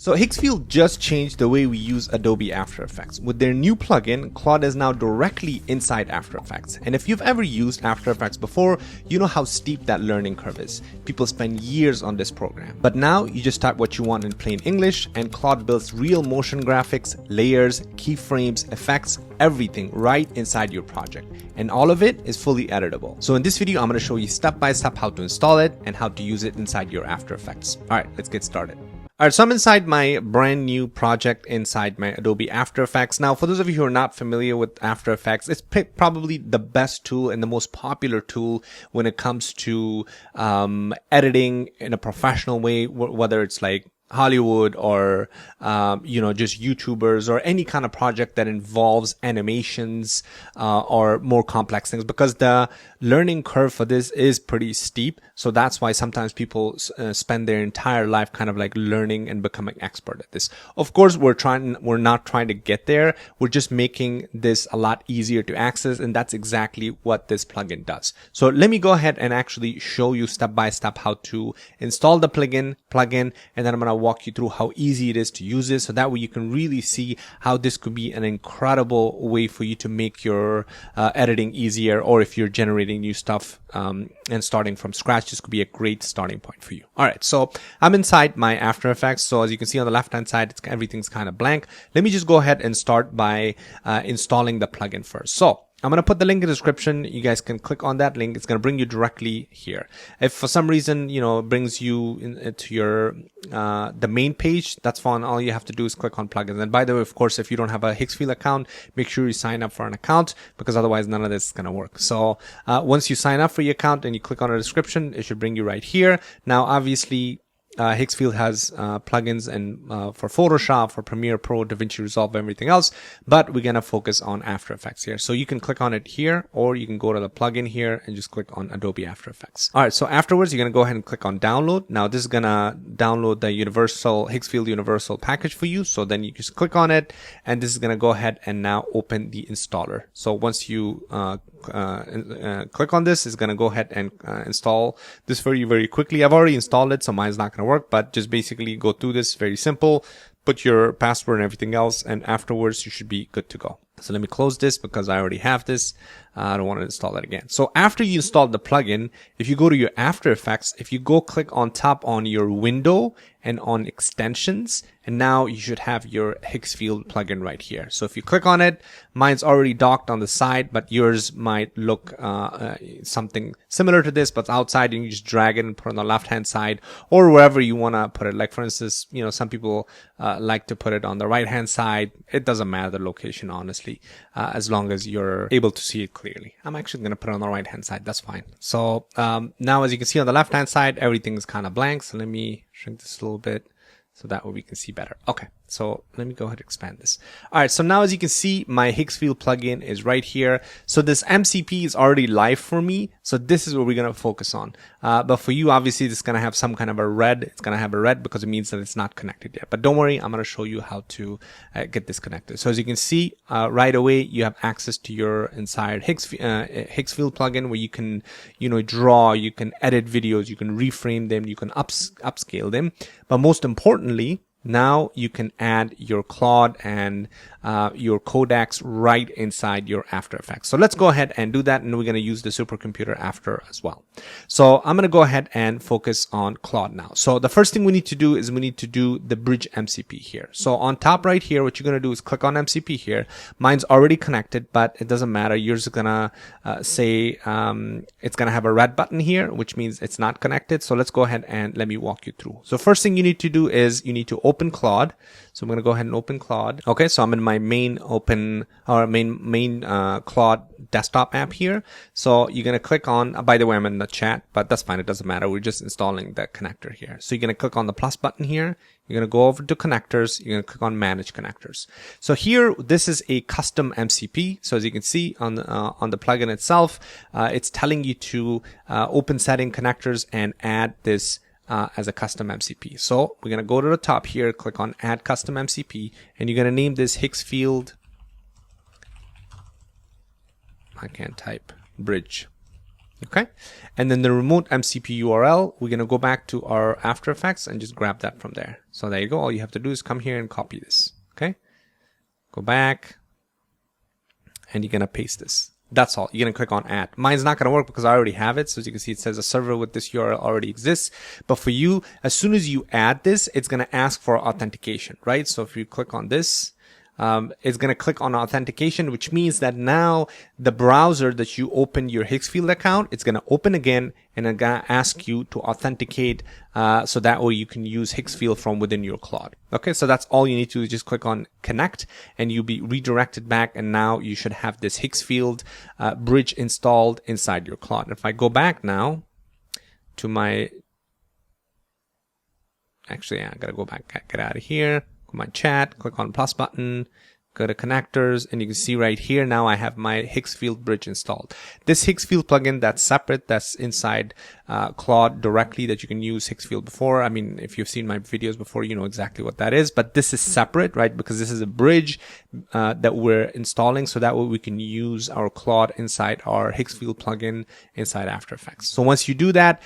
So Higgsfield just changed the way we use Adobe After Effects. With their new plugin, Claude is now directly inside After Effects. And if you've ever used After Effects before, you know how steep that learning curve is. People spend years on this program. But now you just type what you want in plain English and Claude builds real motion graphics, layers, keyframes, effects, everything right inside your project. And all of it is fully editable. So in this video, I'm going to show you step by step how to install it and how to use it inside your After Effects. All right, let's get started. Alright, so I'm inside my brand new project inside my Adobe After Effects. Now, for those of you who are not familiar with After Effects, it's probably the best tool and the most popular tool when it comes to editing in a professional way, whether it's like Hollywood or, just YouTubers or any kind of project that involves animations or more complex things, because the learning curve for this is pretty steep. So that's why sometimes people spend their entire life kind of like learning and becoming expert at this. Of course, we're not trying to get there. We're just making this a lot easier to access. And that's exactly what this plugin does. So let me go ahead and actually show you step by step how to install the plugin, and then I'm going to walk you through how easy it is to use this, so that way you can really see how this could be an incredible way for you to make your editing easier, or if you're generating new stuff and starting from scratch, this could be a great starting point for you. All right, so I'm inside my After Effects. So as you can see on the left hand side, everything's kind of blank. Let me just go ahead and start by installing the plugin first. So I'm going to put the link in the description. You guys can click on that link. It's going to bring you directly here. If for some reason, it brings you to your the main page, that's fine. All you have to do is click on plugins. And by the way, of course, if you don't have a Higgsfield account, make sure you sign up for an account, because otherwise none of this is going to work. So once you sign up for your account and you click on the description, it should bring you right here. Now, obviously, Higgsfield has plugins and for Photoshop, for Premiere Pro, DaVinci Resolve, everything else, but we're going to focus on After Effects here. So you can click on it here, or you can go to the plugin here and just click on Adobe After Effects. All right, so afterwards, you're going to go ahead and click on download. Now this is going to download the Higgsfield Universal package for you. So then you just click on it, and this is going to go ahead and now open the installer. So once you click on this, it's going to go ahead and install this for you very quickly. I've already installed it, so mine's not going to work, but just basically go through this. Very simple. Put your password and everything else, and afterwards you should be good to go. So let me close this because I already have this. I don't want to install that again. So after you install the plugin, if you go to your After Effects, if you go click on top on your window and on extensions, and now you should have your Higgsfield plugin right here. So if you click on it, mine's already docked on the side, but yours might look something similar to this, but outside, and you just drag it and put it on the left hand side or wherever you want to put it. Like for instance, some people like to put it on the right hand side. It doesn't matter the location, honestly, as long as you're able to see it clearly. I'm actually going to put it on the right hand side. That's fine. So now, as you can see on the left hand side, everything is kind of blank. So let me shrink this a little bit so that way we can see better. Okay, so let me go ahead and expand this. All right, so now as you can see, my Higgsfield plugin is right here. So this MCP is already live for me. So this is what we're going to focus on. But for you, obviously, this is going to have some kind of a red. It's going to have a red because it means that it's not connected yet. But don't worry, I'm going to show you how to get this connected. So as you can see, right away, you have access to your inside Higgsfield plugin, where you can, draw, you can edit videos, you can reframe them, you can upscale them. But most importantly, now you can add your Claude and your codecs right inside your After Effects. So let's go ahead and do that, and we're going to use the supercomputer after as well. So I'm going to go ahead and focus on Claude now. So the first thing we need to do is we need to do the bridge MCP here. So on top right here, what you're going to do is click on MCP here. Mine's already connected, but it doesn't matter. Yours is going to say it's going to have a red button here, which means it's not connected. So let's go ahead and let me walk you through. So first thing you need to do is you need to open Claude. So I'm going to go ahead and open Claude. Okay, so I'm in my main Claude desktop app here. So you're going to click on, by the way, I'm in the chat, but that's fine. It doesn't matter. We're just installing the connector here. So you're going to click on the plus button here. You're going to go over to connectors. You're going to click on manage connectors. So here, this is a custom MCP. So as you can see on the plugin itself, it's telling you to open setting connectors and add this as a custom MCP. So we're going to go to the top here, click on add custom MCP, and you're going to name this Higgsfield. I can't type bridge. Okay, and then the remote MCP URL, we're going to go back to our After Effects and just grab that from there. So there you go. All you have to do is come here and copy this. Okay, go back and you're going to paste this. That's all. You're going to click on add. Mine's not going to work because I already have it. So as you can see, it says a server with this URL already exists. But for you, as soon as you add this, it's going to ask for authentication, right? So if you click on this, it's going to click on authentication, which means that now the browser that you open your Higgsfield account, it's going to open again and it's going to ask you to authenticate so that way you can use Higgsfield from within your Claude. Okay, so that's all you need to do. Just click on connect and you'll be redirected back, and now you should have this Higgsfield bridge installed inside your Claude. If I go back now to my, actually, I got to go back, get out of here. My chat, click on plus button, go to connectors, and you can see right here now I have my Higgsfield bridge installed. This Higgsfield plugin that's separate, that's inside Claude directly, that you can use Higgsfield before. I mean, if you've seen my videos before, you know exactly what that is, but this is separate, right? Because this is a bridge that we're installing, so that way we can use our Claude inside our Higgsfield plugin inside After Effects. So once you do that,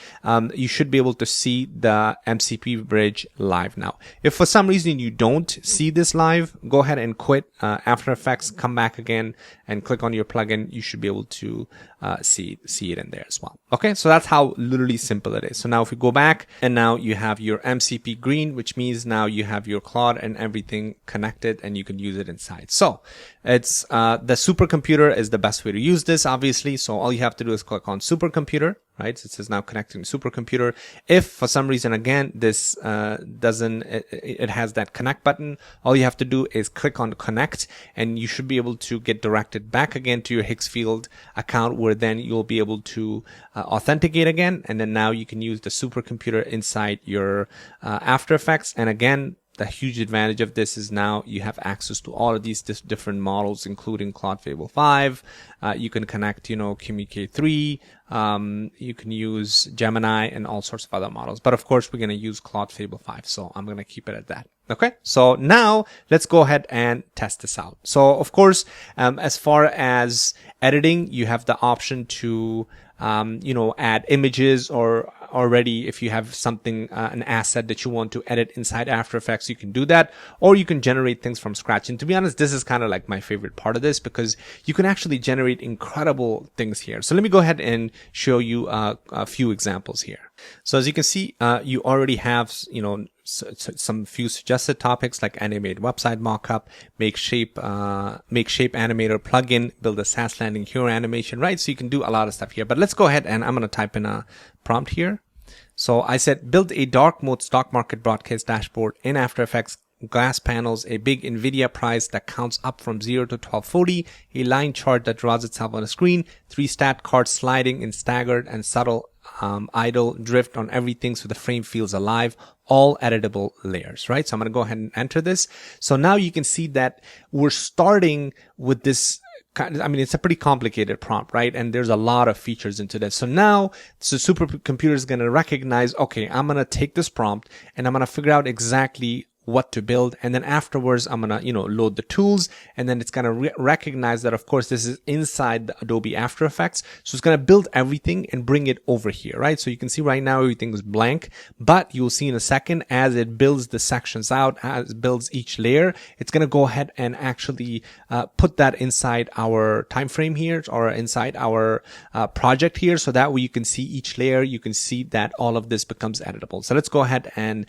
you should be able to see the MCP bridge live now. If for some reason you don't see this live, go ahead and quit After Effects, come back again and click on your plugin. You should be able to see it in there as well. Okay, so that's how literally simple it is. So now if we go back, and now you have your MCP green, which means now you have your Claude and everything connected and you can use it inside. So it's the supercomputer is the best way to use this, obviously. So all you have to do is click on supercomputer, right? So it says now connecting to supercomputer. If for some reason, again, this it has that connect button, all you have to do is click on connect and you should be able to get directed back again to your Higgsfield account, where then you'll be able to authenticate again. And then now you can use the supercomputer inside your After Effects. And again, the huge advantage of this is now you have access to all of these different models, including Claude Fable 5. You can connect, you know, Kimi K3. You can use Gemini and all sorts of other models. But of course, we're going to use Claude Fable 5. So I'm going to keep it at that. Okay. So now let's go ahead and test this out. So of course, as far as editing, you have the option to, you know, add images, or already if you have something, an asset that you want to edit inside After Effects, you can do that, or you can generate things from scratch. And to be honest, this is kind of like my favorite part of this, because you can actually generate incredible things here. So let me go ahead and show you a few examples here. So as you can see, you already have, you know, some few suggested topics like animate website mockup, make shape animator plugin, build a SaaS landing hero animation, right? So you can do a lot of stuff here, but let's go ahead and I'm going to type in a prompt here. So I said, build a dark mode stock market broadcast dashboard in After Effects, glass panels, a big NVIDIA price that counts up from 0 to 1240, a line chart that draws itself on a screen, 3 stat cards sliding in staggered and subtle idle drift on everything so the frame feels alive, all editable layers, right? So I'm going to go ahead and enter this. So now you can see that we're starting with this. I mean, it's a pretty complicated prompt, right? And there's a lot of features into this. So now the supercomputer is going to recognize, okay, I'm going to take this prompt and I'm going to figure out exactly what to build, and then afterwards I'm gonna, you know, load the tools, and then it's gonna recognize that of course this is inside the Adobe After Effects, so it's gonna build everything and bring it over here, right? So you can see right now everything is blank, but you'll see in a second as it builds the sections out, as it builds each layer, it's gonna go ahead and actually put that inside our time frame here, or inside our project here, so that way you can see each layer, you can see that all of this becomes editable. So let's go ahead and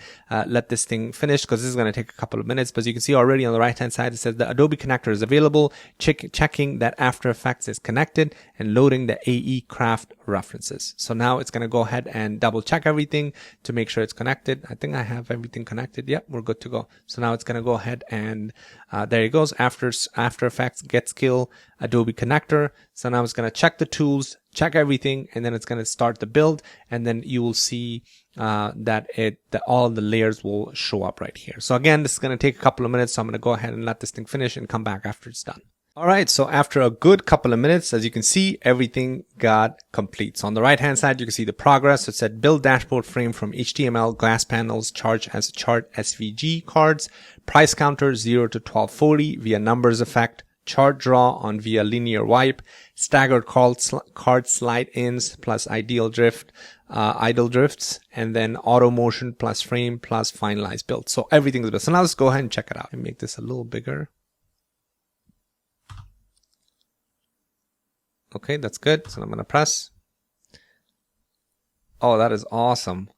let this thing finish, because this is going to take a couple of minutes. But as you can see already on the right hand side, it says the Adobe connector is available, checking that After Effects is connected and loading the AE craft references. So now it's going to go ahead and double check everything to make sure it's connected. I think I have everything connected. Yep, we're good to go. So now it's going to go ahead and there it goes. After Effects get skill Adobe connector. So now it's going to check the tools, check everything, and then it's going to start the build, and then you will see that all the layers will show up right here. So again, this is going to take a couple of minutes, so I'm going to go ahead and let this thing finish and come back after it's done. All right, so after a good couple of minutes, as you can see, everything got complete. So on the right-hand side, you can see the progress. It said build dashboard frame from HTML, glass panels, charge as a chart, SVG cards, price counter 0 to 1240 via numbers effect, chart draw on via linear wipe, staggered card slide ins plus idle drifts, and then auto motion plus frame plus finalized build. So everything is built. So now let's go ahead and check it out and make this a little bigger. Okay, that's good. So I'm going to press. Oh, that is awesome.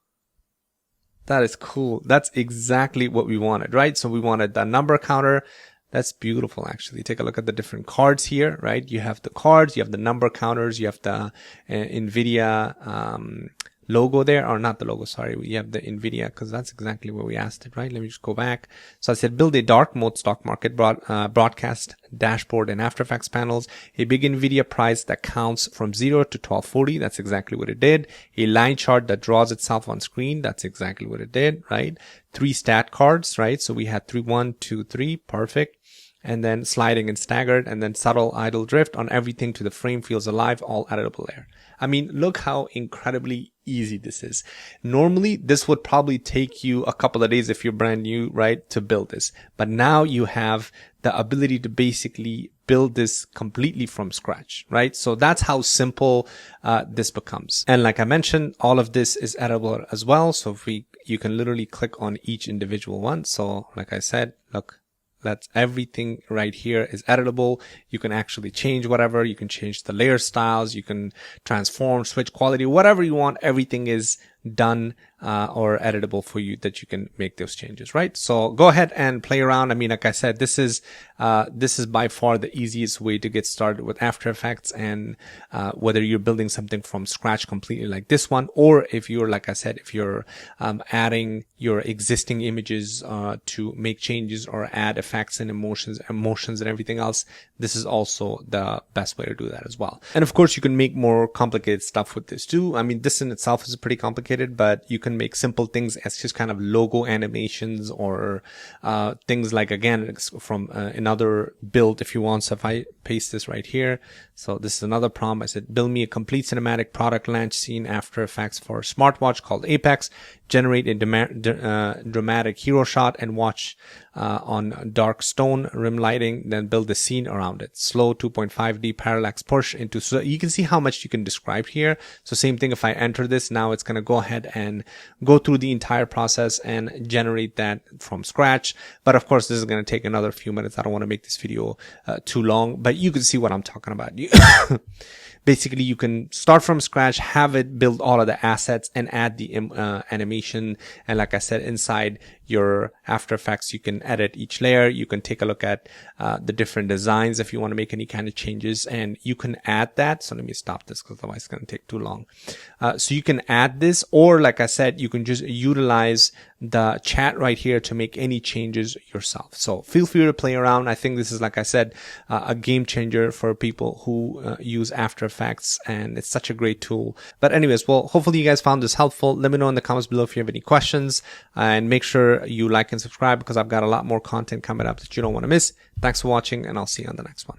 That is cool. That's exactly what we wanted, right? So we wanted the number counter. That's beautiful, actually. Take a look at the different cards here, right? You have the cards, you have the number counters, you have the NVIDIA logo there, or not the logo, sorry. You have the NVIDIA, because that's exactly where we asked it, right? Let me just go back. So I said build a dark mode stock market broadcast dashboard and After Effects panels, a big NVIDIA price that counts from 0 to 1240. That's exactly what it did. A line chart that draws itself on screen. That's exactly what it did, right? 3 stat cards, right? So we had 3, 1, 2, 3, perfect. And then sliding and staggered, and then subtle idle drift on everything to the frame feels alive, all editable there. I mean, look how incredibly easy this is. Normally, this would probably take you a couple of days if you're brand new, right, to build this. But now you have the ability to basically build this completely from scratch, right? So that's how simple this becomes. And like I mentioned, all of this is editable as well. So if you can literally click on each individual one. So like I said, look. That's everything right here is editable. You can actually change whatever. You can change the layer styles. You can transform, switch quality, whatever you want. Everything is done or editable for you that you can make those changes, right? So go ahead and play around. I mean, like I said, this is by far the easiest way to get started with After Effects, and whether you're building something from scratch completely like this one, or if you're, like I said, if you're adding your existing images to make changes or add effects and emotions and everything else, this is also the best way to do that as well. And of course, you can make more complicated stuff with this too. I mean, this in itself is pretty complicated, but you can make simple things as just kind of logo animations or things like, again, from another build if you want. So if I paste this right here, so this is another prompt. I said, build me a complete cinematic product launch scene After Effects for a smartwatch called Apex. Generate a dramatic hero shot and watch on dark stone rim lighting, then build the scene around it. Slow 2.5D parallax push into, so you can see how much you can describe here. So same thing, if I enter this now, it's going to go ahead and go through the entire process and generate that from scratch. But of course, this is going to take another few minutes. I don't want to make this video too long, but you can see what I'm talking about. Basically, you can start from scratch, have it build all of the assets and add the animation. And like I said, inside your After Effects, you can edit each layer. You can take a look at the different designs if you want to make any kind of changes, and you can add that. So let me stop this because otherwise it's going to take too long. So you can add this, or like I said, you can just utilize the chat right here to make any changes yourself. So feel free to play around. I think this is, like I said, a game changer for people who use After Effects, and it's such a great tool. But anyways, well, hopefully you guys found this helpful. Let me know in the comments below if you have any questions, and make sure you like and subscribe because I've got a lot more content coming up that you don't want to miss. Thanks for watching, and I'll see you on the next one.